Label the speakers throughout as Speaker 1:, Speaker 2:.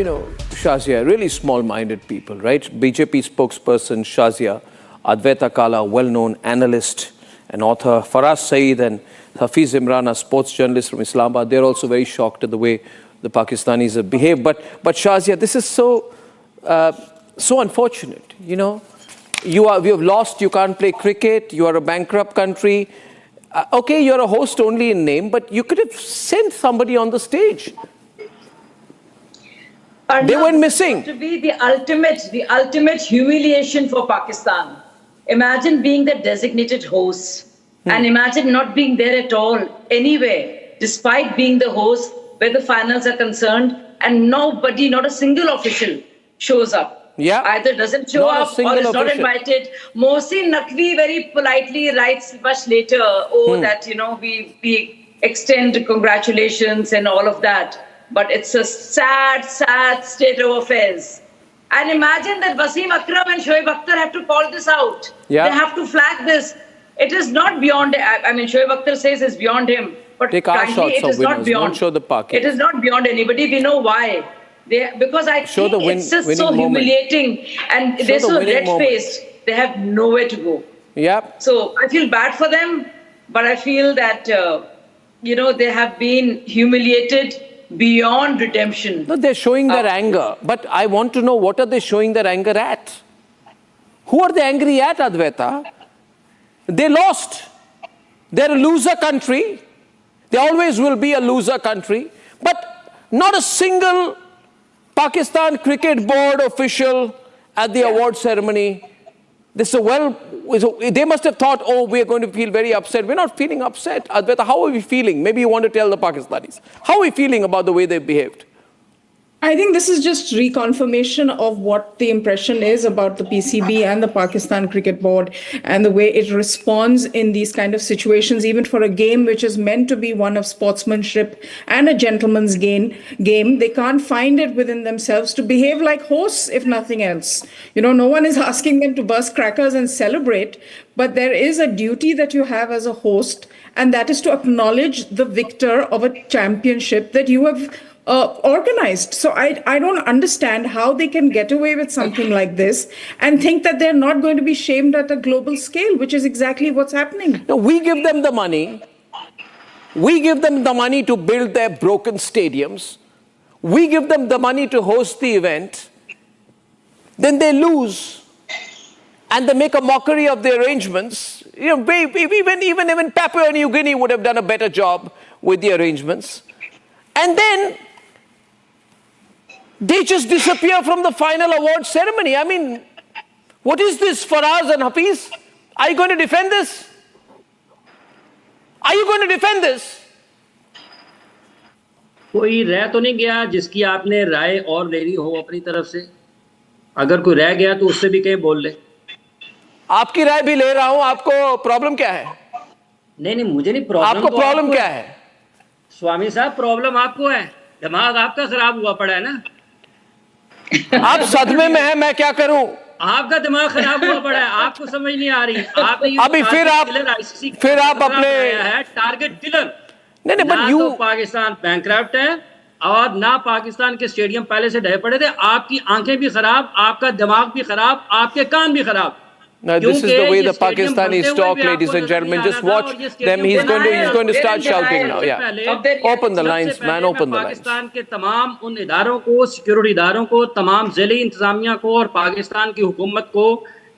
Speaker 1: Shazia, really small-minded people, right? BJP spokesperson Shazia, Advaita Kala, well-known analyst and author, Faraz Saeed and Hafiz Imran, a sports journalist from Islamabad, they're also very shocked at the way the Pakistanis have behaved. But Shazia, this is so unfortunate, we have lost, you can't play cricket, you are a bankrupt country. Okay, you're a host only in name, but you could have sent somebody on the stage. They went missing.
Speaker 2: To be the ultimate humiliation for Pakistan. Imagine being the designated host and imagine not being there at all, anywhere, despite being the host where the finals are concerned, and nobody, not a single official shows up.
Speaker 1: Yeah.
Speaker 2: Either doesn't show up or is not invited. Mohsin Naqvi very politely writes much later, that, we extend congratulations and all of that. But it's a sad, sad state of affairs. And imagine that Wasim Akram and Shoaib Akhtar have to call this out.
Speaker 1: Yeah.
Speaker 2: They have to flag this. It is not beyond, Shoaib Akhtar says it's beyond him. But frankly, it is not beyond.
Speaker 1: Don't show the park.
Speaker 2: It is not beyond anybody. We know why. Because I think it's just so humiliating. And they're so red-faced. They have nowhere to go.
Speaker 1: Yeah.
Speaker 2: So I feel bad for them. But I feel that, they have been humiliated beyond redemption.
Speaker 1: No, they're showing their anger. But I want to know, what are they showing their anger at? Who are they angry at, Advaita? They lost. They're a loser country. They always will be a loser country. But not a single Pakistan Cricket Board official at the award ceremony. They must have thought, we're going to feel very upset. We're not feeling upset. Advaita, how are we feeling? Maybe you want to tell the Pakistanis. How are we feeling about the way they've behaved?
Speaker 3: I think this is just reconfirmation of what the impression is about the PCB and the Pakistan Cricket Board and the way it responds in these kind of situations, even for a game which is meant to be one of sportsmanship and a gentleman's game. They can't find it within themselves to behave like hosts, if nothing else. No one is asking them to burst crackers and celebrate, but there is a duty that you have as a host, and that is to acknowledge the victor of a championship that you have organized. So I don't understand how they can get away with something like this and think that they're not going to be shamed at a global scale, which is exactly what's happening.
Speaker 1: No, we give them the money. We give them the money to build their broken stadiums. We give them the money to host the event. Then they lose. And they make a mockery of the arrangements. Even Papua New Guinea would have done a better job with the arrangements. And then they just disappear from the final award ceremony. What is this, Faraz and Hafiz? Are you going to defend this? Are you going to defend this?
Speaker 4: कोई रह तो नहीं गया जिसकी आपने राय और लेनी हो अपनी तरफ से? अगर कोई रह गया तो उससे भी कहीं बोल ले.
Speaker 1: आपकी राय भी ले रहा हूं. आपको प्रॉब्लम क्या है?
Speaker 4: नहीं, मुझे नहीं प्रॉब्लम.
Speaker 1: आपको प्रॉब्लम क्या है?
Speaker 4: स्वामी साहब, प्रॉब्लम आपको है. दिमाग आपका खराब हुआ पड़ा है ना.
Speaker 1: आप सदमे में हैं, मैं क्या करूं?
Speaker 4: आपका दिमाग खराब हुआ पड़ा है. आपको समझ नहीं आ रही.
Speaker 1: अभी फिर आप अपने
Speaker 4: टारगेट किलर.
Speaker 1: नहीं,
Speaker 4: ना तो पाकिस्तान बैंकरप्ट है और ना पाकिस्तान के स्टेडियम पहले से ढह पड़े थे. आपकी आंखें भी खराब, आपका दिमाग भी खराब, आपके कान भी खराब.
Speaker 1: No, this is the way the Pakistanis talk, ladies and gentlemen. Just watch them. He's going to start shouting now. Yeah. Open the lines, man. Open the lines.
Speaker 4: Pakistan के तमाम उन इदारों को, सिक्योरिटी इदारों को, तमाम ज़िली इंतजामिया को और पाकिस्तान की हुकूमत को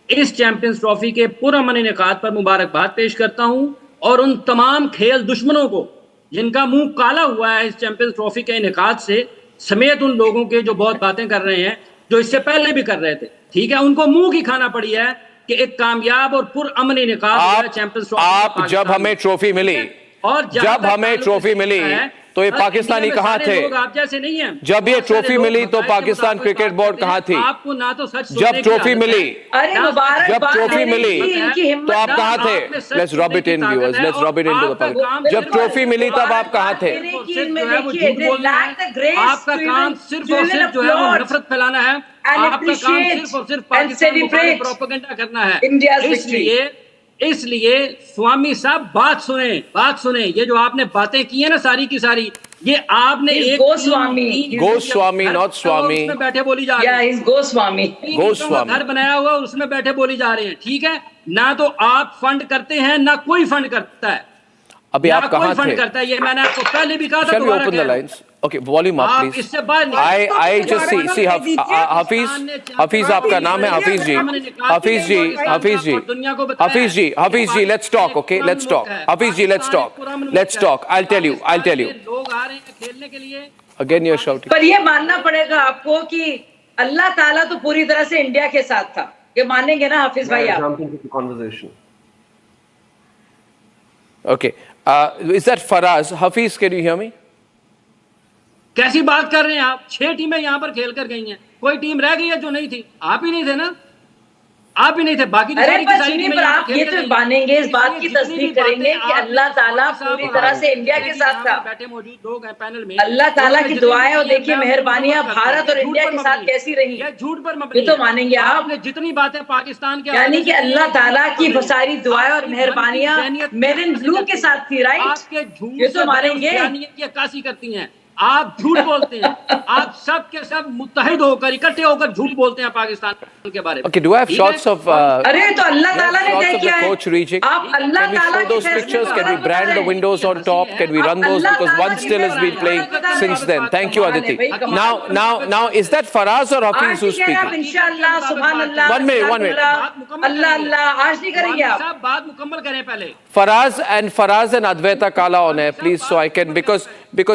Speaker 4: इस चैंपियंस ट्रॉफी के पुरअमन इनेकाद पर मुबारकबाद पेश करता हूं. और उन तमाम खेल दुश्मनों को जिनका मुंह काला हुआ है इस चैंपियंस ट्रॉफी के इनेकाद से, समेत उन लोगों के जो बहुत बातें कर रहे हैं, जो इससे पहले भी कर रहे थे. ठीक है, उनको मुंह की खाना पड़ी है कि एक कामयाब और पुरअमन इनेकाद चैंपियंस ट्रॉफी.
Speaker 1: आप जब हमें ट्रॉफी मिली और जब हमें ट्रॉफी मिली तो ये पाकिस्तानी कहाँ थे?
Speaker 4: आप जैसे नहीं हैं.
Speaker 1: जब ये ट्रॉफी मिली तो पाकिस्तान क्रिकेट बोर्ड कहाँ थी?
Speaker 4: आपको ना तो सच
Speaker 1: जब ट्रॉफी मिली, जब ट्रॉफी मिली तो आप कहाँ थे? Let's rub it in, viewers. Let's rub it into the public. जब ट्रॉफी मिली तब आप कहाँ थे?
Speaker 4: आपका काम सिर्फ और सिर्फ जो है वो नफरत फैलाना है. आपका काम सिर्फ और सिर्फ पाकिस्तान को प्रोपेगेंडा करना है. इसलिए स्वामी साहब बात सुने. ये जो आपने बातें की है ना सारी की सारी, ये आपने
Speaker 2: He's
Speaker 4: एक
Speaker 2: Goswami.
Speaker 1: Goswami, not Swami.
Speaker 4: उसमें बैठे बोली जा रही
Speaker 2: Yeah,
Speaker 4: है।
Speaker 2: he's Goswami.
Speaker 1: Goswami.
Speaker 4: घर बनाया हुआ उसमें बैठे बोली जा रही है। ठीक है, ना तो आप फंड करते हैं ना कोई फंड करता है।
Speaker 1: अभी
Speaker 4: ना
Speaker 1: आप कहाँ
Speaker 4: कोई फंड
Speaker 1: थे?
Speaker 4: करता है, ये मैंने आपको पहले भी कहा था।
Speaker 1: Shall we
Speaker 4: दोबारा
Speaker 1: open the
Speaker 4: कह रहा हूं।
Speaker 1: lines? Okay, volume up,
Speaker 4: आप
Speaker 1: please.
Speaker 4: इससे बाहर निकलो।
Speaker 1: I just see Hafiz, Hafiz आपका नाम है Hafiz ji, Hafiz ji, Hafiz ji, Hafiz ji, Hafiz ji, let's talk, okay, let's talk, Hafiz ji, let's talk, I'll tell you.
Speaker 4: लोग आ रहे हैं खेलने के लिए।
Speaker 1: Again you're shouting.
Speaker 2: पर ये मानना पड़ेगा आपको कि अल्लाह ताला तो पूरी तरह से इंडिया के साथ था। ये मानेंगे ना हाफिज भाई आप?
Speaker 5: Jump into the conversation.
Speaker 1: Okay, is that Faraz? Hafiz, can you hear me?
Speaker 4: कैसी बात कर रहे हैं आप? 6 टीमें यहाँ पर खेल कर गई हैं, कोई टीम रह गई है जो नहीं थी? आप ही नहीं थे ना, आप ही नहीं थे, बाकी
Speaker 2: अरे पर सुनिए, पर आप ये तो मानेंगे, इस बात की तस्दीक करेंगे कि अल्लाह ताला पूरी तरह से इंडिया के साथ था।
Speaker 4: बैठे मौजूद लोग हैं पैनल में,
Speaker 2: अल्लाह ताला की दुआएं और देखिए मेहरबानियां भारत और इंडिया के साथ कैसी रही,
Speaker 4: ये झूठ पर मबनी
Speaker 2: ये तो मानेंगे आप।
Speaker 4: आपने जितनी बातें पाकिस्तान के
Speaker 2: यानी कि अल्लाह ताला की सारी दुआएं और मेहरबानियां मेड इन ब्लू के साथ थी, राइट?
Speaker 4: आपके झूठ
Speaker 2: ये तो मानेंगे।
Speaker 4: की अक्कासी करती हैं, आप झूठ बोलते हैं, आप सब के सब मुत्तहिद होकर इकट्ठे होकर झूठ बोलते हैं पाकिस्तान के बारे में।
Speaker 1: Okay, do I have shots of
Speaker 2: अरे तो अल्लाह ताला ने
Speaker 1: shots
Speaker 2: तय
Speaker 1: of the
Speaker 2: किया है।
Speaker 1: coach reaching?
Speaker 2: आप अल्लाह
Speaker 1: Can we
Speaker 2: ताला
Speaker 1: show those pictures? Can we brand the windows on top? Can we run those? Because one still has been playing since then. Thank you, Aditi. Now, is that Faraz or Hafiz who's
Speaker 2: आप
Speaker 1: speaking?
Speaker 2: इंशाअल्लाह सुभान अल्लाह,
Speaker 1: One minute.
Speaker 2: अल्लाह अल्लाह आज नहीं करेंगे आप?
Speaker 4: साहब बात मुकम्मल करें पहले।
Speaker 1: Faraz and Advaita Kala on air, please, so I can, because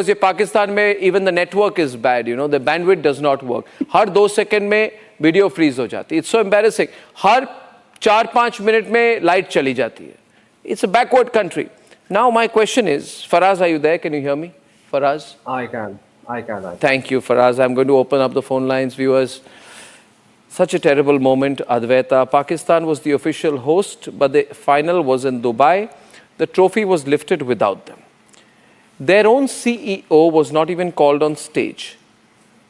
Speaker 1: ये पाकिस्तान में even the network is bad, you know, the bandwidth does not work. Her 2 second में वीडियो फ्रीज हो जाती है. It's so embarrassing. Her 4-5 minute में light चली जाती है. It's a backward country. Now my question is, Faraz, are you there? Can you hear me? Faraz?
Speaker 5: I can.
Speaker 1: Thank you, Faraz. I'm going to open up the phone lines, viewers. Such a terrible moment, Advaita. Pakistan was the official host, but the final was in Dubai. The trophy was lifted without them. Their own CEO was not even called on stage.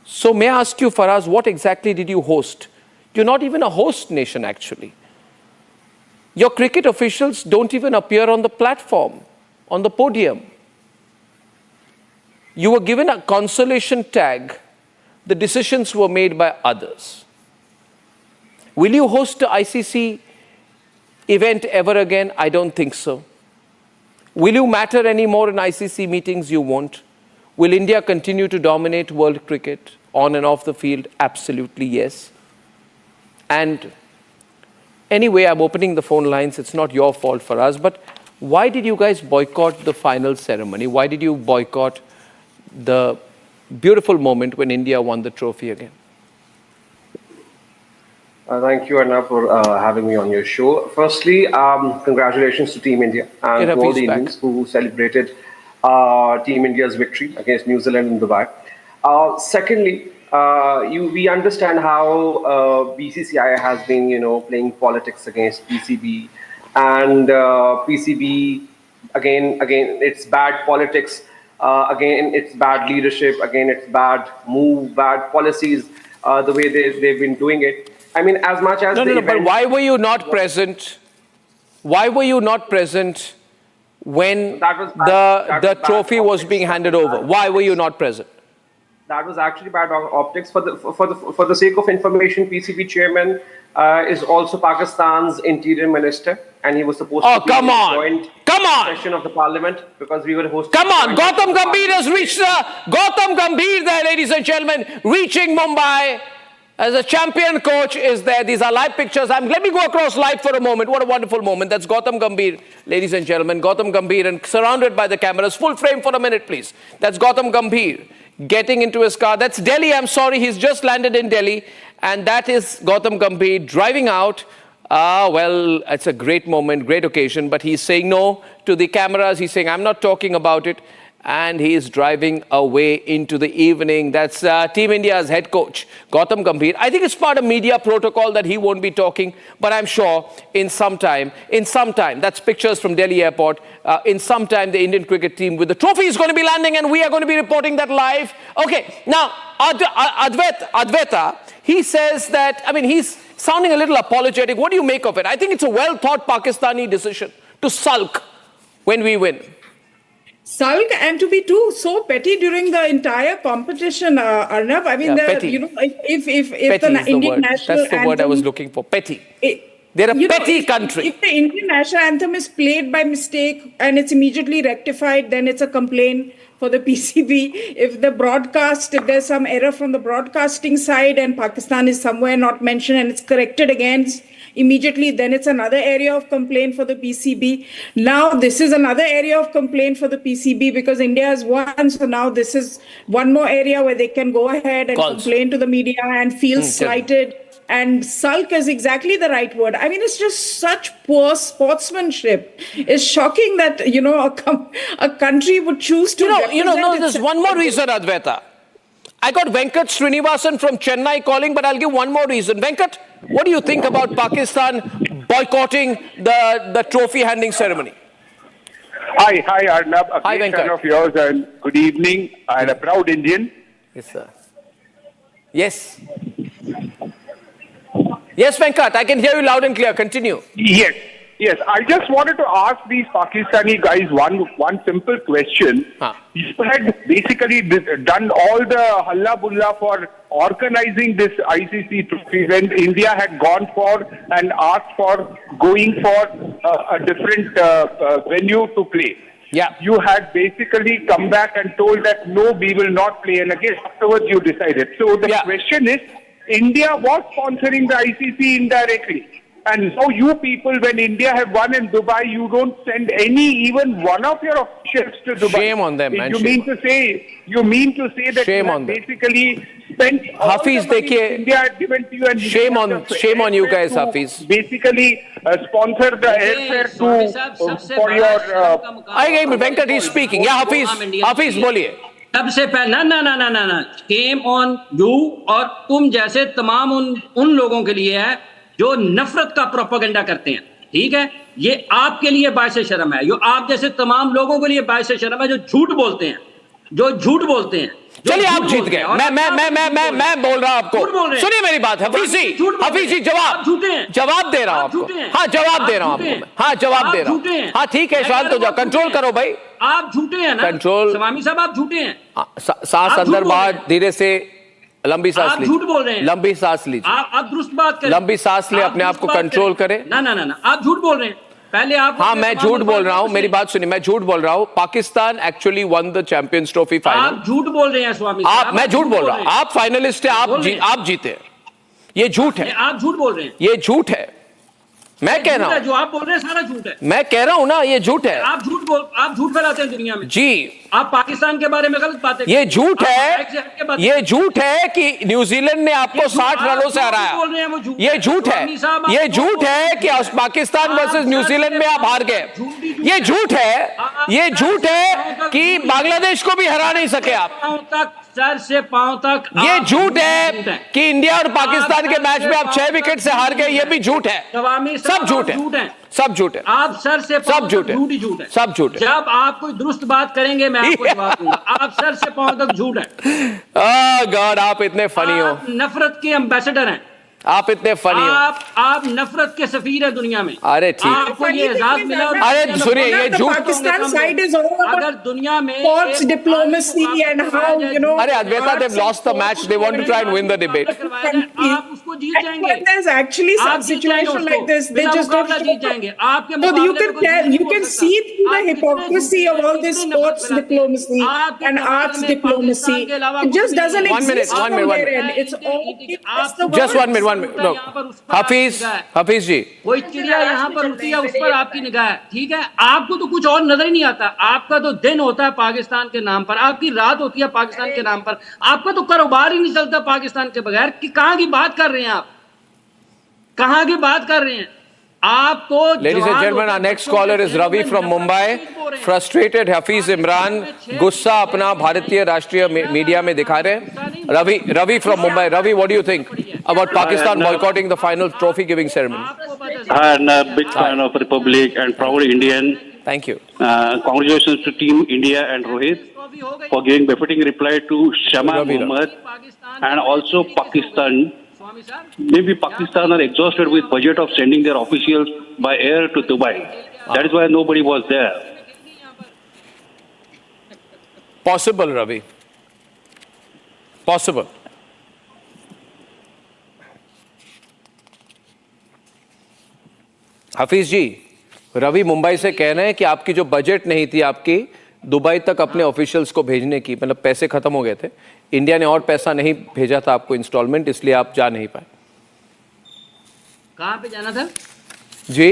Speaker 1: So may I ask you, Faraz, what exactly did you host? You're not even a host nation, actually. Your cricket officials don't even appear on the platform, on the podium. You were given a consolation tag. The decisions were made by others. Will you host the ICC event ever again? I don't think so. Will you matter anymore in ICC meetings? You won't. Will India continue to dominate world cricket on and off the field? Absolutely yes. And anyway, I'm opening the phone lines. It's not your fault for us. But why did you guys boycott the final ceremony? Why did you boycott the beautiful moment when India won the trophy again?
Speaker 5: Thank you, Arnab, for having me on your show. Firstly, congratulations to Team India and to all the Indians who celebrated Team India's victory against New Zealand in Dubai. Secondly, we understand how BCCI has been, playing politics against PCB, and PCB again, it's bad politics. Again, it's bad leadership. Again, it's bad move, bad policies. The way they've been doing it. I mean, as much as
Speaker 1: no. But why were you not present? Why were you not present when the trophy was being handed over? Why were you not present?
Speaker 5: That was actually bad optics. For the sake of information, PCB chairman is also Pakistan's interior minister, and he was supposed to be in the joint session of the parliament because we were hosting.
Speaker 1: Come on, Gautam Gambhir has reached Gautam Gambhir there, ladies and gentlemen, reaching Mumbai. As a champion coach is there. These are live pictures. Let me go across live for a moment. What a wonderful moment. That's Gautam Gambhir, ladies and gentlemen. Gautam Gambhir, and surrounded by the cameras. Full frame for a minute, please. That's Gautam Gambhir getting into his car. That's Delhi. I'm sorry. He's just landed in Delhi. And that is Gautam Gambhir driving out. Well, it's a great moment, great occasion. But he's saying no to the cameras. He's saying, I'm not talking about it. And he is driving away into the evening. That's Team India's head coach, Gautam Gambhir. I think it's part of media protocol that he won't be talking, but I'm sure in some time, that's pictures from Delhi airport, in some time the Indian cricket team with the trophy is going to be landing and we are going to be reporting that live. Okay, now Advaita, he says that, he's sounding a little apologetic. What do you make of it? I think it's a well-thought Pakistani decision to sulk when we win.
Speaker 3: sulk and to be too so petty during the entire competition, Arnab. I mean,
Speaker 1: Yeah, petty.
Speaker 3: if
Speaker 1: Petty
Speaker 3: the
Speaker 1: is the
Speaker 3: Indian
Speaker 1: word.
Speaker 3: national
Speaker 1: That's the word I was
Speaker 3: anthem-
Speaker 1: looking for. Petty.
Speaker 3: it-
Speaker 1: They're a
Speaker 3: you know,
Speaker 1: petty country.
Speaker 3: If the Indian national anthem is played by mistake and it's immediately rectified, then it's a complaint for the PCB. If there's some error from the broadcasting side and Pakistan is somewhere not mentioned and it's corrected against immediately, then it's another area of complaint for the PCB. Now, this is another area of complaint for the PCB because India has won. So now this is one more area where they can go ahead and
Speaker 1: Calls.
Speaker 3: complain to the media and feel slighted. And sulk is exactly the right word. I mean, it's just such poor sportsmanship. It's shocking that, a country would choose to
Speaker 1: No,
Speaker 3: represent
Speaker 1: there's
Speaker 3: itself.
Speaker 1: one more reason, Advaita. I got Venkat Srinivasan from Chennai calling, but I'll give one more reason. Venkat, what do you think about Pakistan boycotting the trophy handing ceremony?
Speaker 6: Hi, Arnab. A
Speaker 1: Hi,
Speaker 6: great
Speaker 1: Venkat.
Speaker 6: fan of yours, and good evening. And a proud Indian.
Speaker 1: Yes, sir. Yes. Yes, Venkat, I can hear you loud and clear. Continue.
Speaker 6: Yes. I just wanted to ask these Pakistani guys one simple question.
Speaker 1: Huh.
Speaker 6: You had basically done all the halla bulla for organizing this ICC trophy when India had gone for and asked for going for a different venue to play.
Speaker 1: Yeah.
Speaker 6: You had basically come back and told that no, we will not play, and again afterwards you decided. So the
Speaker 1: Yeah.
Speaker 6: question is, India was sponsoring the ICC indirectly, and now you people, when India have won in Dubai, you don't send even one of your officials to Dubai.
Speaker 1: Shame on them, man.
Speaker 6: You mean to say that
Speaker 1: Shame
Speaker 6: you
Speaker 1: on
Speaker 6: have
Speaker 1: them.
Speaker 6: basically spent all
Speaker 1: Hafiz,
Speaker 6: the money
Speaker 1: देखिए,
Speaker 6: India had given to you, and you
Speaker 1: shame
Speaker 6: have
Speaker 1: on-
Speaker 6: the
Speaker 1: shame on you
Speaker 6: airfare
Speaker 1: guys,
Speaker 6: to
Speaker 1: Hafiz.
Speaker 6: Basically sponsor the airfare
Speaker 4: स्वामी साहब, सबसे
Speaker 6: for
Speaker 4: बड़ा
Speaker 6: your.
Speaker 4: शर्म का मुकाम-
Speaker 1: I agree, Venkat is speaking. Yeah, Hafiz, बोलिए.
Speaker 4: सबसे पहले ना केम ऑन यू, और तुम जैसे तमाम उन लोगों के लिए है जो नफरत का प्रोपेगेंडा करते हैं, ठीक है? ये आपके लिए बायस शर्म है। जो आप जैसे तमाम लोगों के लिए बायस शर्म है जो झूठ बोलते हैं, जो
Speaker 1: चलिए, आप
Speaker 4: झूठ
Speaker 1: जीत
Speaker 4: बोलते
Speaker 1: गए।
Speaker 4: हैं। और
Speaker 1: मैं बोल रहा हूं आपको।
Speaker 4: झूठ बोल रहे हैं।
Speaker 1: सुनिए मेरी बात, हफीज जी,
Speaker 4: झूठ बोल रहे हैं।
Speaker 1: जवाब
Speaker 4: आप झूठे हैं।
Speaker 1: जवाब दे रहा हूं
Speaker 4: आप
Speaker 1: आपको।
Speaker 4: झूठे हैं।
Speaker 1: हाँ, जवाब
Speaker 4: आप
Speaker 1: दे रहा हूं
Speaker 4: झूठे
Speaker 1: आपको।
Speaker 4: हैं।
Speaker 1: हाँ, जवाब दे
Speaker 4: आप
Speaker 1: रहा
Speaker 4: झूठे
Speaker 1: हूं।
Speaker 4: हैं।
Speaker 1: हाँ, ठीक है, शांत हो जाओ, कंट्रोल करो भाई।
Speaker 4: आप झूठे हैं ना,
Speaker 1: कंट्रोल।
Speaker 4: स्वामी साहब आप झूठे हैं।
Speaker 1: सांस
Speaker 4: आप
Speaker 1: अंदर
Speaker 4: झूठ बोल
Speaker 1: बाहर
Speaker 4: रहे हैं।
Speaker 1: धीरे से लंबी सांस
Speaker 4: आप
Speaker 1: लीजिए।
Speaker 4: झूठ बोल रहे हैं।
Speaker 1: लंबी सांस लीजिए।
Speaker 4: आप दुरुस्त बात करें।
Speaker 1: लंबी सांस ले,
Speaker 4: आप
Speaker 1: अपने आप
Speaker 4: दुरुस्त
Speaker 1: को
Speaker 4: बात
Speaker 1: कंट्रोल
Speaker 4: करें।
Speaker 1: करें।
Speaker 4: ना, आप झूठ बोल रहे हैं। पहले आप
Speaker 1: हाँ, मैं झूठ बोल रहा हूं, मेरी बात सुनिए, मैं झूठ बोल रहा हूं। Pakistan actually one the champions trophy final.
Speaker 4: आप झूठ बोल रहे हैं स्वामी
Speaker 1: आप,
Speaker 4: साहब,
Speaker 1: मैं झूठ बोल रहा
Speaker 4: रहे
Speaker 1: हूं।
Speaker 4: हैं।
Speaker 1: आप फाइनलिस्ट है, आप जीते। ये झूठ है,
Speaker 4: आप झूठ बोल रहे हैं।
Speaker 1: ये झूठ है। मैं कह रहा हूं,
Speaker 4: जो आप बोल रहे हैं सारा झूठ है।
Speaker 1: मैं कह रहा हूं ना, ये झूठ है।
Speaker 4: आप झूठ फैलाते हैं दुनिया में।
Speaker 1: जी,
Speaker 4: आप पाकिस्तान के बारे में गलत बातें
Speaker 1: ये झूठ
Speaker 4: आप
Speaker 1: है।
Speaker 4: हक से हट के बातें
Speaker 1: ये झूठ है कि न्यूजीलैंड ने आपको 60 रनों से
Speaker 4: बोल रहे हैं, वो
Speaker 1: हराया।
Speaker 4: झूठ
Speaker 1: ये
Speaker 4: है।
Speaker 1: झूठ है।
Speaker 4: स्वामी साहब, आप
Speaker 1: ये
Speaker 4: झूठ
Speaker 1: झूठ
Speaker 4: बोल रहे
Speaker 1: है
Speaker 4: हैं।
Speaker 1: कि पाकिस्तान
Speaker 4: आप
Speaker 1: वर्सेस
Speaker 4: सर
Speaker 1: न्यूजीलैंड में आप हार गए। ये झूठ है। ये झूठ है कि बांग्लादेश को भी हरा नहीं सके आप।
Speaker 4: पांव तक, सर से पांव तक।
Speaker 1: ये
Speaker 4: आप
Speaker 1: झूठ है कि इंडिया और पाकिस्तान के मैच में आप 6 विकेट से हार गए। ये भी झूठ है।
Speaker 4: स्वामी साहब,
Speaker 1: सब झूठ
Speaker 4: आप
Speaker 1: है। सब झूठ है।
Speaker 4: आप सर से
Speaker 1: सब झूठ है।
Speaker 4: झूठ ही झूठ है।
Speaker 1: सब झूठ है।
Speaker 4: जब आप कोई दुरुस्त बात करेंगे मैं आपको जवाब दूंगा। आप सर से पांव तक झूठ है।
Speaker 1: गॉड, आप इतने फनी हो।
Speaker 4: आप नफरत के एम्बेसडर हैं।
Speaker 1: आप इतने फनी हो।
Speaker 4: आप नफरत के सफीर हैं दुनिया में।
Speaker 1: अरे ठीक।
Speaker 4: आपको ये एजाज मिला।
Speaker 1: अरे सुनिए, ये झूठ।
Speaker 3: Pakistan side is all
Speaker 4: अगर
Speaker 3: about
Speaker 4: दुनिया में
Speaker 3: sports diplomacy and how,
Speaker 1: अरे Advaita, they've lost the match. They want to try and win the debate.
Speaker 4: आप उसको जीत जाएंगे।
Speaker 3: when there's actually
Speaker 4: आप
Speaker 3: some
Speaker 4: जीत जाएंगे
Speaker 3: situation
Speaker 4: उसको।
Speaker 3: like this, they
Speaker 4: बिना
Speaker 3: just don't.
Speaker 4: मुकाबला जीत जाएंगे। आपके
Speaker 3: So you
Speaker 4: मुकाबले
Speaker 3: can
Speaker 4: में कोई
Speaker 3: tell,
Speaker 4: नहीं
Speaker 3: you
Speaker 4: बोल
Speaker 3: can
Speaker 4: सकता।
Speaker 3: see through the
Speaker 4: आप कितने
Speaker 3: hypocrisy of all this
Speaker 4: कितने नफरत
Speaker 3: sports
Speaker 4: फैलाते हैं।
Speaker 3: diplomacy
Speaker 4: आपके
Speaker 3: and
Speaker 4: समाज
Speaker 3: arts
Speaker 4: में
Speaker 3: diplomacy.
Speaker 4: पाकिस्तान के अलावा
Speaker 3: It just
Speaker 4: कुछ
Speaker 3: doesn't
Speaker 4: नहीं है।
Speaker 1: One minute,
Speaker 3: exist
Speaker 1: one
Speaker 3: from
Speaker 1: minute, one
Speaker 3: their
Speaker 1: minute.
Speaker 3: end. It's all
Speaker 4: आप
Speaker 3: the
Speaker 1: Just
Speaker 3: world.
Speaker 1: 1 minute, 1 minute. No, हाफिज जी,
Speaker 4: कोई चिड़िया यहाँ पर उड़ती है, उस पर आपकी निगाह है, ठीक है? आपको तो कुछ और नजर ही नहीं आता। आपका तो दिन होता है पाकिस्तान के नाम पर, आपकी रात होती है पाकिस्तान के नाम पर, आपका तो कारोबार ही नहीं चलता पाकिस्तान के बगैर। कि कहाँ की बात कर रहे हैं आप? कहाँ की बात कर रहे हैं आप? तो
Speaker 1: Ladies and gentlemen, our next caller is Ravi from Mumbai. Frustrated Hafiz Imran, गुस्सा अपना भारतीय राष्ट्रीय मीडिया में दिखा रहे हैं। Ravi from Mumbai. Ravi, what do you think about Pakistan boycotting the final trophy giving ceremony?
Speaker 7: And a big fan of Republic and proud Indian.
Speaker 1: Thank you.
Speaker 7: Congratulations to Team India and Rohit for giving befitting reply to Shama
Speaker 1: Ravi.
Speaker 7: Muhammad and also Pakistan. Maybe Pakistan are exhausted with budget of sending their officials by air to Dubai. That is why nobody was there.
Speaker 1: Possible, Ravi. Possible. Hafeez जी, रवि मुंबई से कह रहे हैं कि आपकी जो budget नहीं थी आपकी दुबई तक अपने ऑफिशियल्स को भेजने की, मतलब पैसे खत्म हो गए थे, इंडिया ने और पैसा नहीं भेजा था आपको इंस्टॉलमेंट, इसलिए आप जा नहीं पाए।
Speaker 4: कहाँ पे जाना था
Speaker 1: जी,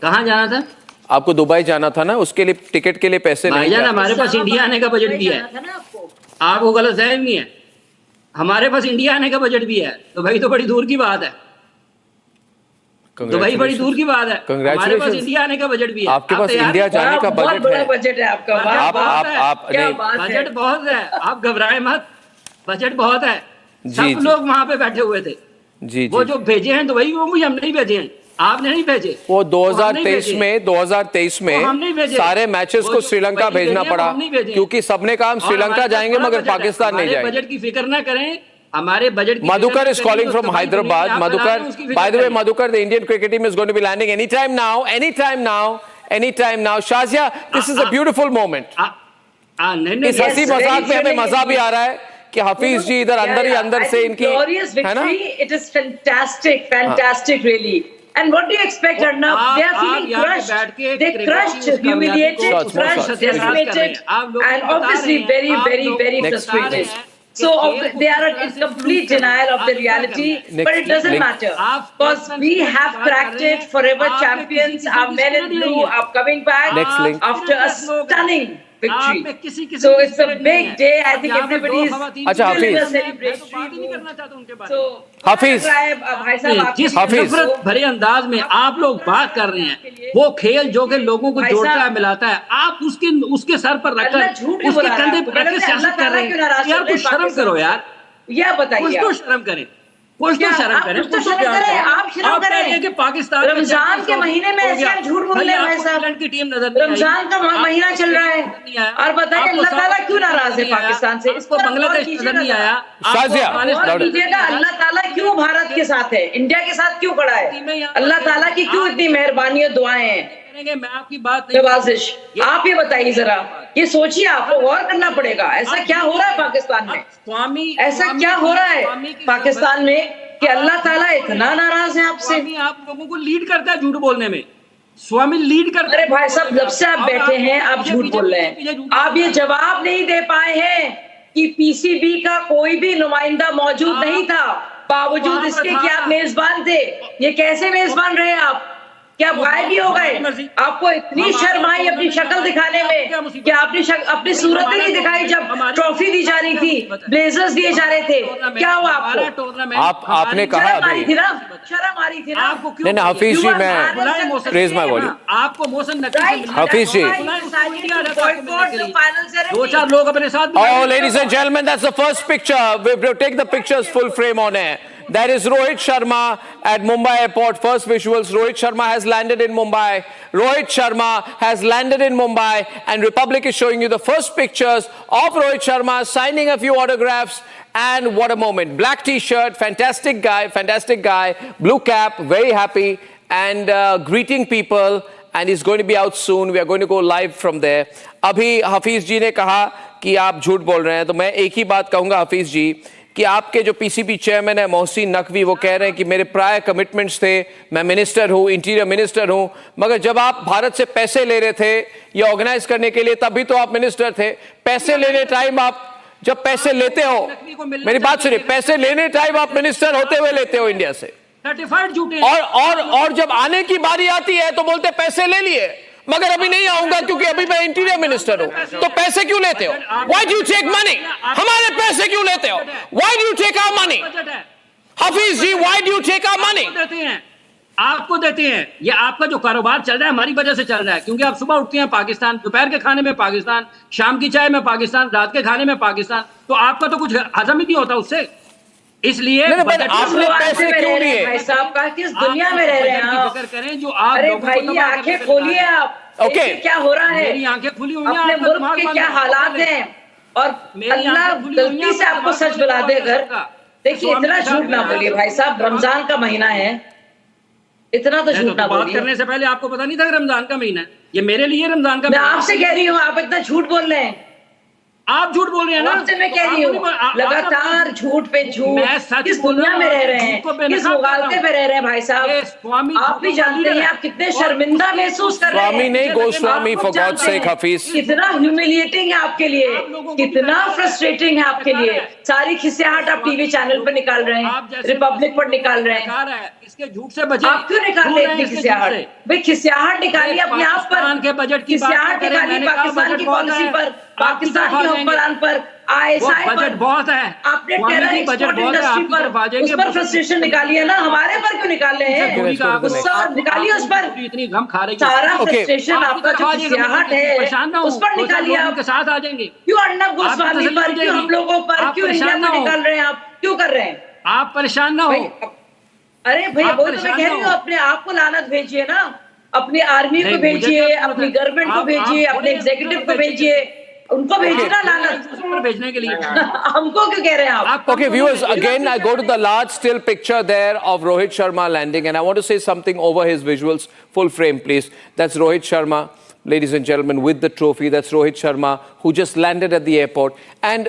Speaker 4: कहाँ जाना था?
Speaker 1: आपको दुबई जाना था ना, उसके लिए टिकट के लिए पैसे नहीं
Speaker 4: भाईजान
Speaker 1: थे।
Speaker 4: हमारे पास इंडिया आने का बजट भी है, आपको गलत फहमी है। हमारे पास इंडिया आने का बजट भी है, तो भाई तो बड़ी दूर की बात है, दुबई बड़ी दूर की बात है। हमारे पास इंडिया आने का बजट भी है।
Speaker 1: आपके पास इंडिया जाने का
Speaker 2: बहुत
Speaker 1: बजट
Speaker 2: बड़ा
Speaker 1: है।
Speaker 2: बजट है आपका।
Speaker 1: आप
Speaker 2: क्या
Speaker 1: नहीं,
Speaker 2: बात है।
Speaker 4: बजट बहुत है, आप घबराए मत, बजट बहुत है।
Speaker 1: जी,
Speaker 4: सब
Speaker 1: जी।
Speaker 4: लोग वहां पे बैठे हुए थे।
Speaker 1: जी
Speaker 4: वो
Speaker 1: जी,
Speaker 4: जो भेजे हैं दुबई वो भी हम नहीं भेजे हैं, आपने नहीं भेजे।
Speaker 1: वो
Speaker 4: हम नहीं
Speaker 1: 2023
Speaker 4: भेजे।
Speaker 1: में 2023
Speaker 4: वो हम नहीं
Speaker 1: में
Speaker 4: भेजे।
Speaker 1: सारे मैचेस
Speaker 4: वो
Speaker 1: को
Speaker 4: जो
Speaker 1: श्रीलंका
Speaker 4: दुबई
Speaker 1: भेजना
Speaker 4: भेजे हैं, वो
Speaker 1: पड़ा,
Speaker 4: हम नहीं भेजे।
Speaker 1: क्योंकि सबने कहा हम
Speaker 4: और
Speaker 1: श्रीलंका
Speaker 4: हमारे पास
Speaker 1: जाएंगे
Speaker 4: बड़ा
Speaker 1: मगर
Speaker 4: बजट है।
Speaker 1: पाकिस्तान नहीं
Speaker 4: हमारे
Speaker 1: जाएंगे।
Speaker 4: बजट की फिक्र ना करें, हमारे बजट की
Speaker 1: Madhukar
Speaker 4: फिक्र
Speaker 1: is
Speaker 4: ना
Speaker 1: calling
Speaker 4: करें,
Speaker 1: from
Speaker 4: तो दवाई
Speaker 1: Hyderabad.
Speaker 4: दुनिया आप बना
Speaker 1: Madhukar,
Speaker 4: रहे हैं, उसकी फिक्र
Speaker 1: by the way,
Speaker 4: करें।
Speaker 1: Madhukar, the Indian cricket team is going to be landing anytime now. Anytime now. Anytime now. Shazia, this is a beautiful moment.
Speaker 4: नहीं
Speaker 1: इस हंसी मजाक में हमें मजा भी आ रहा है कि हफीज जी इधर अंदर ही अंदर से इनकी,
Speaker 2: glorious
Speaker 1: है ना?
Speaker 2: victory. It is fantastic, really. And what do you expect, Arnab? They are feeling crushed. They crushed, humiliated, crushed, decimated, and obviously very frustrated. So they are in complete denial of the reality, but it doesn't matter because we have cracked it. Forever champions, our men in blue are coming back
Speaker 1: Next link.
Speaker 2: after a stunning victory. So it's a big day. I think everybody is
Speaker 1: अच्छा,
Speaker 2: still in a
Speaker 1: Hafeez.
Speaker 2: celebratory mood. So
Speaker 1: Hafeez.
Speaker 2: भाई साहब आपकी
Speaker 4: जिस
Speaker 1: हफीज।
Speaker 4: नफरत भरे अंदाज में आप लोग बात कर रहे हैं, वो खेल जो कि लोगों को
Speaker 2: भाई
Speaker 4: जोड़ता
Speaker 2: साहब,
Speaker 4: है, मिलाता है, आप उसके सर पर
Speaker 2: अल्लाह
Speaker 4: रखकर
Speaker 2: झूठ क्यों
Speaker 4: उसके
Speaker 2: बोला
Speaker 4: कंधे
Speaker 2: आपको?
Speaker 4: पर रख के
Speaker 2: मैंने
Speaker 4: सियासत
Speaker 2: अल्लाह
Speaker 4: कर
Speaker 2: ताला
Speaker 4: रहे
Speaker 2: क्यों
Speaker 4: हैं।
Speaker 2: नाराज
Speaker 4: यार
Speaker 2: कर रहे
Speaker 4: कुछ
Speaker 2: हैं
Speaker 4: शर्म करो यार,
Speaker 2: यह बताइए
Speaker 4: कुछ तो शर्म करें, कुछ
Speaker 2: क्या?
Speaker 4: तो शर्म
Speaker 2: आप
Speaker 4: करें,
Speaker 2: कुछ तो
Speaker 4: कुछ तो
Speaker 2: शर्म
Speaker 4: प्यार
Speaker 2: करें,
Speaker 4: करें।
Speaker 2: आप शर्म
Speaker 4: आप कह
Speaker 2: करें।
Speaker 4: रहे हैं कि पाकिस्तान का
Speaker 2: रमजान के
Speaker 4: चैंपियन
Speaker 2: महीने में
Speaker 4: हो
Speaker 2: ऐसे
Speaker 4: गया।
Speaker 2: आप झूठ बोल
Speaker 4: भाई,
Speaker 2: रहे हैं भाई
Speaker 4: आपको
Speaker 2: साहब।
Speaker 4: इंग्लैंड की टीम नजर नहीं आई।
Speaker 2: रमजान का
Speaker 4: आपको
Speaker 2: महीना चल रहा है
Speaker 4: नहीं आया।
Speaker 2: और बताइए
Speaker 4: आपको
Speaker 2: अल्लाह ताला
Speaker 4: साउथ
Speaker 2: क्यों
Speaker 4: अफ्रीका
Speaker 2: नाराज है
Speaker 4: नहीं आया।
Speaker 2: पाकिस्तान से?
Speaker 4: आपको बांग्लादेश नजर नहीं आया।
Speaker 1: शाजिया,
Speaker 2: और कीजिएगा अल्लाह ताला क्यों भारत के साथ है, इंडिया के साथ क्यों खड़ा है? अल्लाह ताला की क्यों इतनी मेहरबानी और दुआएं हैं?
Speaker 4: मैं आपकी बात नहीं,
Speaker 2: नवाजिश आप ये बताइए जरा, ये सोचिए, आपको गौर करना पड़ेगा। ऐसा क्या हो रहा है पाकिस्तान में?
Speaker 4: स्वामी
Speaker 2: ऐसा क्या हो रहा है पाकिस्तान में कि अल्लाह ताला इतना नाराज है आपसे?
Speaker 4: स्वामी आप लोगों को लीड करता है झूठ बोलने में, स्वामी लीड करता है।
Speaker 2: अरे भाई साहब, जब से आप बैठे हैं आप झूठ बोल रहे हैं। आप ये जवाब नहीं दे पाए हैं कि पीसीबी का कोई भी नुमाइंदा मौजूद नहीं था, बावजूद इसके कि आप मेजबान थे। ये कैसे मेजबान रहे आप? क्या गायब ही हो गए? आपको इतनी शर्म आई अपनी शक्ल दिखाने में कि आपने अपनी सूरत ही नहीं दिखाई जब ट्रॉफी दी जा रही थी, ब्लेजर्स दिए जा रहे थे। क्या हुआ आपको?
Speaker 1: आपने कहा
Speaker 2: शर्म आ रही
Speaker 1: अभी,
Speaker 2: थी ना, शर्म आ रही थी ना।
Speaker 4: आपको क्यों
Speaker 1: नहीं हफीज जी, मैं रेज माय वॉल्यूम।
Speaker 4: आपको मौसम
Speaker 1: हफीज जी।
Speaker 4: दो चार लोग अपने साथ भी
Speaker 1: Oh, ladies and gentlemen, that's the first picture. We'll take the pictures full frame on air. That is Rohit Sharma at Mumbai airport. First visuals. Rohit Sharma has landed in Mumbai. Rohit Sharma has landed in Mumbai. And Republic is showing you the first pictures of Rohit Sharma signing a few autographs. And what a moment. Black t-shirt, fantastic guy. Blue cap, very happy. And greeting people. And he's going to be out soon. We are going to go live from there. अभी हफीज जी ने कहा कि आप झूठ बोल रहे हैं, तो मैं एक ही बात कहूंगा हफीज जी कि आपके जो पीसीबी चेयरमैन है मोहसिन नकवी, वो कह रहे हैं कि मेरे प्रायर कमिटमेंट्स थे, मैं मिनिस्टर हूं, इंटीरियर मिनिस्टर हूं, मगर जब आप भारत से पैसे ले रहे थे ये ऑर्गेनाइज करने के लिए, तभी तो आप मिनिस्टर थे। पैसे लेने टाइम आप जब पैसे लेते हो, मेरी बात सुनिए, पैसे लेने टाइम आप मिनिस्टर होते हुए लेते हो इंडिया से,
Speaker 4: सर्टिफाइड झूठे
Speaker 1: और जब आने की बारी आती है तो बोलते पैसे ले लिए, मगर अभी नहीं आऊंगा क्योंकि अभी मैं इंटीरियर मिनिस्टर हूं। तो पैसे क्यों लेते हो? Why do you take money? हमारे पैसे क्यों लेते हो? Why do you take our money? Hafeez ji, why do you take our money?
Speaker 4: आपको देते हैं। ये आपका जो कारोबार चल रहा है हमारी वजह से चल रहा है, क्योंकि आप सुबह उठते हैं पाकिस्तान, दोपहर के खाने में पाकिस्तान, शाम की चाय में पाकिस्तान, रात के खाने में पाकिस्तान, तो आपका तो कुछ हजम ही नहीं होता उससे। इसलिए
Speaker 1: आपने पैसे क्यों लिए?
Speaker 2: भाई साहब का किस दुनिया में रह रहे हैं आप?
Speaker 4: करें जो आप
Speaker 2: अरे भाई आंखें खोलिए आप,
Speaker 1: ओके,
Speaker 2: क्या हो रहा है?
Speaker 4: मेरी आंखें खुली हुई हैं,
Speaker 2: अपने
Speaker 4: आपका
Speaker 2: मुल्क
Speaker 4: दिमाग
Speaker 2: के
Speaker 4: बंद
Speaker 2: क्या
Speaker 4: है।
Speaker 2: हालात हैं, और अल्लाह गलती से आपको सच बुला दे अगर। देखिए इतना झूठ ना बोलिए भाई साहब, रमजान का महीना है, इतना तो झूठ ना
Speaker 4: बात
Speaker 2: बोलिए।
Speaker 4: करने से पहले आपको पता नहीं था कि रमजान का महीना है? ये मेरे लिए रमजान का
Speaker 2: मैं
Speaker 4: महीना है।
Speaker 2: आपसे कह रही हूँ, आप इतना झूठ बोल रहे हैं।
Speaker 4: आप झूठ बोल रहे हैं ना,
Speaker 2: आपसे मैं कह रही हूँ लगातार झूठ पे झूठ।
Speaker 4: मैं सच
Speaker 2: किस
Speaker 4: बोल
Speaker 2: दुनिया
Speaker 4: रहा हूँ,
Speaker 2: में रह रहे हैं,
Speaker 4: झूठ को बेनकाब
Speaker 2: किस
Speaker 4: कर रहा
Speaker 2: मुगालते
Speaker 4: हूँ।
Speaker 2: पे रह रहे हैं भाई
Speaker 4: ये
Speaker 2: साहब।
Speaker 4: स्वामी
Speaker 2: आप भी
Speaker 4: झूठों का
Speaker 2: जानते
Speaker 4: लीडर
Speaker 2: हैं
Speaker 4: है।
Speaker 2: आप कितने
Speaker 4: और
Speaker 2: शर्मिंदा महसूस कर रहे हैं।
Speaker 1: स्वामी नहीं, गोस्वामी,
Speaker 2: आप
Speaker 1: for
Speaker 2: लोग
Speaker 1: God's
Speaker 2: जानते
Speaker 1: sake,
Speaker 2: हैं
Speaker 1: Hafiz.
Speaker 2: कितना ह्यूमिलिएटिंग है आपके लिए,
Speaker 4: आप लोगों को भी
Speaker 2: कितना
Speaker 4: बेकार है।
Speaker 2: फ्रस्ट्रेटिंग है आपके
Speaker 4: बेकार
Speaker 2: लिए।
Speaker 4: है।
Speaker 2: सारी खिसियाहट आप टीवी चैनल पर निकाल रहे
Speaker 4: आप
Speaker 2: हैं,
Speaker 4: जैसे
Speaker 2: रिपब्लिक पर निकाल रहे हैं।
Speaker 4: बेकार है, इसके झूठ से बचे।
Speaker 2: आप क्यों निकाल रहे हैं इतनी खिसियाहट? भाई खिसियाहट निकालिए अपने आप पर।
Speaker 4: पाकिस्तान के बजट की बात
Speaker 2: खिसियाहट
Speaker 4: करें,
Speaker 2: निकालिए
Speaker 4: मैंने कहा
Speaker 2: पाकिस्तान
Speaker 4: बजट
Speaker 2: की
Speaker 4: बहुत
Speaker 2: पॉलिसी
Speaker 4: है।
Speaker 2: पर, पाकिस्तान
Speaker 4: तरफ
Speaker 2: के
Speaker 4: आ जाएंगे।
Speaker 2: हुक्मरान पर,
Speaker 4: वो
Speaker 2: ISI
Speaker 4: बजट
Speaker 2: पर,
Speaker 4: बहुत है।
Speaker 2: आपने
Speaker 4: स्वामी
Speaker 2: टेरर
Speaker 4: जी, बजट
Speaker 2: एक्सपोर्ट
Speaker 4: बहुत है,
Speaker 2: इंडस्ट्री
Speaker 4: आपकी
Speaker 2: पर,
Speaker 4: तरफ आ जाएंगे।
Speaker 2: उस पर फ्रस्ट्रेशन निकालिए ना, हमारे पर क्यों निकाल रहे हैं?
Speaker 4: मोदी का
Speaker 2: गुस्सा निकालिए उस पर।
Speaker 4: इतनी गम खा रही है।
Speaker 2: सारा
Speaker 1: Okay.
Speaker 2: फ्रस्ट्रेशन आपका जो खिसियाहट है
Speaker 4: परेशान ना हो,
Speaker 2: उस पर निकालिए
Speaker 4: उनके
Speaker 2: आप।
Speaker 4: साथ आ जाएंगे।
Speaker 2: क्यों अर्नब गोस्वामी
Speaker 4: तसल्ली
Speaker 2: पर,
Speaker 4: हो
Speaker 2: क्यों
Speaker 4: जाएगी।
Speaker 2: हम लोगों पर,
Speaker 4: आप
Speaker 2: क्यों इंडिया
Speaker 4: परेशान ना
Speaker 2: पर
Speaker 4: हो।
Speaker 2: निकाल रहे हैं आप? क्यों कर रहे हैं?
Speaker 4: आप परेशान ना हो।
Speaker 2: भाई, अरे भैया
Speaker 4: आप
Speaker 2: वो तो मैं
Speaker 4: परेशान
Speaker 2: कह
Speaker 4: ना
Speaker 2: रही हूँ,
Speaker 4: हो।
Speaker 2: अपने आप को लानत भेजिए ना, अपनी आर्मी को
Speaker 4: नहीं, मुझे
Speaker 2: भेजिए,
Speaker 4: क्या जरूरत
Speaker 2: अपनी
Speaker 4: है?
Speaker 2: गवर्नमेंट को
Speaker 4: आप
Speaker 2: भेजिए, अपने
Speaker 4: बोलिए,
Speaker 2: एग्जीक्यूटिव को
Speaker 4: भेजिए।
Speaker 2: भेजिए, उनको भेजिए ना लानत।
Speaker 4: पर भेजने के लिए
Speaker 2: हमको क्यों कह रहे हैं आप?
Speaker 1: Okay, viewers, again, I go to the large still picture there of Rohit Sharma landing, and I want to say something over his visuals. Full frame, please. That's Rohit Sharma, ladies and gentlemen, with the trophy. That's Rohit Sharma, who just landed at the airport. And